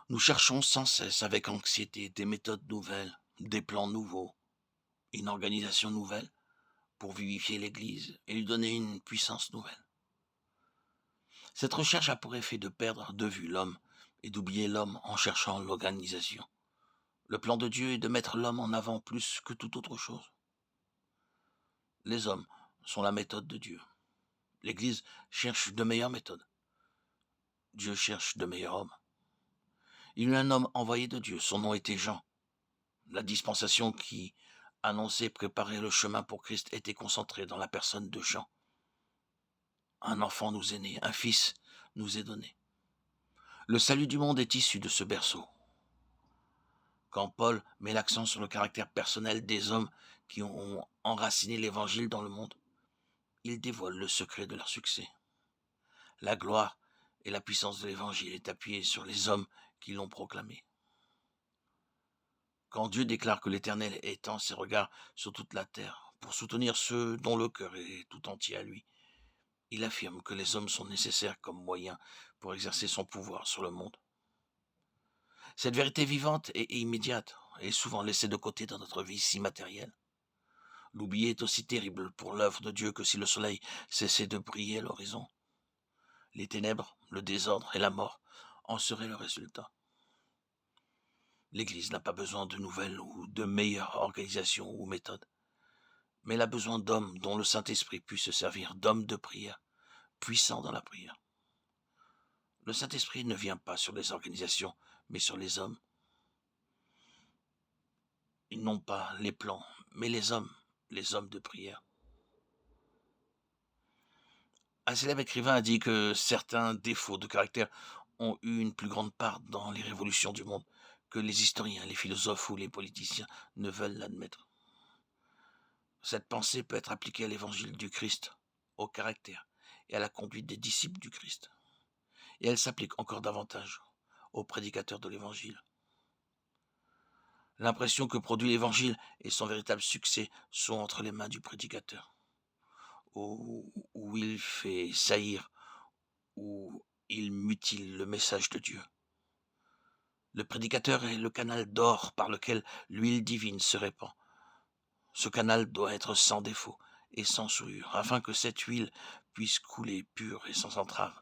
Nous cherchons sans cesse avec anxiété des méthodes nouvelles, des plans nouveaux, une organisation nouvelle pour vivifier l'Église et lui donner une puissance nouvelle. Cette recherche a pour effet de perdre de vue l'homme et d'oublier l'homme en cherchant l'organisation. Le plan de Dieu est de mettre l'homme en avant plus que toute autre chose. Les hommes sont la méthode de Dieu. L'Église cherche de meilleures méthodes. Dieu cherche de meilleurs hommes. Il y eut un homme envoyé de Dieu, son nom était Jean. La dispensation qui annonçait préparer le chemin pour Christ était concentrée dans la personne de Jean. Un enfant nous est né, un fils nous est donné. Le salut du monde est issu de ce berceau. Quand Paul met l'accent sur le caractère personnel des hommes qui ont enraciné l'évangile dans le monde, il dévoile le secret de leur succès. La gloire et la puissance de l'évangile est appuyée sur les hommes qui l'ont proclamé. Quand Dieu déclare que l'Éternel étend ses regards sur toute la terre pour soutenir ceux dont le cœur est tout entier à lui, il affirme que les hommes sont nécessaires comme moyen pour exercer son pouvoir sur le monde. Cette vérité vivante et immédiate est souvent laissée de côté dans notre vie si matérielle. L'oublier est aussi terrible pour l'œuvre de Dieu que si le soleil cessait de briller à l'horizon. Les ténèbres, le désordre et la mort en seraient le résultat. L'Église n'a pas besoin de nouvelles ou de meilleures organisations ou méthodes, mais elle a besoin d'hommes dont le Saint-Esprit puisse se servir d'hommes de prière, puissants dans la prière. Le Saint-Esprit ne vient pas sur les organisations, mais sur les hommes. Ils n'ont pas les plans, mais les hommes de prière. Un célèbre écrivain a dit que certains défauts de caractère ont eu une plus grande part dans les révolutions du monde que les historiens, les philosophes ou les politiciens ne veulent l'admettre. Cette pensée peut être appliquée à l'évangile du Christ, au caractère et à la conduite des disciples du Christ. Et elle s'applique encore davantage aux prédicateurs de l'évangile. L'impression que produit l'évangile et son véritable succès sont entre les mains du prédicateur, où il fait saillir, où il mutile le message de Dieu. Le prédicateur est le canal d'or par lequel l'huile divine se répand. Ce canal doit être sans défaut et sans souillure, afin que cette huile puisse couler pure et sans entrave.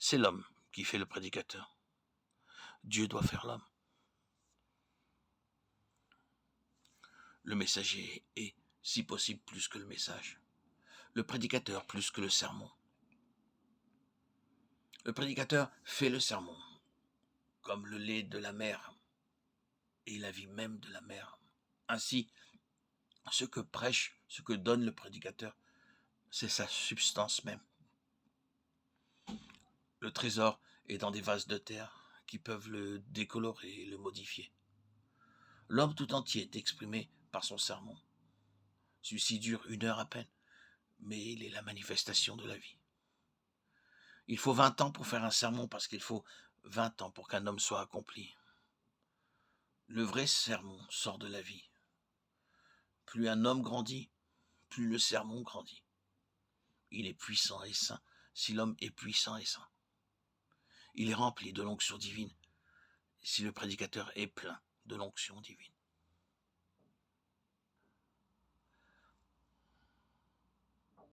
C'est l'homme qui fait le prédicateur. Dieu doit faire l'homme. Le messager est, si possible, plus que le message. Le prédicateur plus que le sermon. Le prédicateur fait le sermon, comme le lait de la mer et la vie même de la mer. Ainsi, ce que prêche, ce que donne le prédicateur, c'est sa substance même. Le trésor est dans des vases de terre qui peuvent le décolorer et le modifier. L'homme tout entier est exprimé par son sermon. Celui-ci dure 1 heure à peine, mais il est la manifestation de la vie. Il faut 20 ans pour faire un sermon parce qu'il faut 20 ans pour qu'un homme soit accompli. Le vrai sermon sort de la vie. Plus un homme grandit, plus le sermon grandit. Il est puissant et saint si l'homme est puissant et saint. Il est rempli de l'onction divine si le prédicateur est plein de l'onction divine.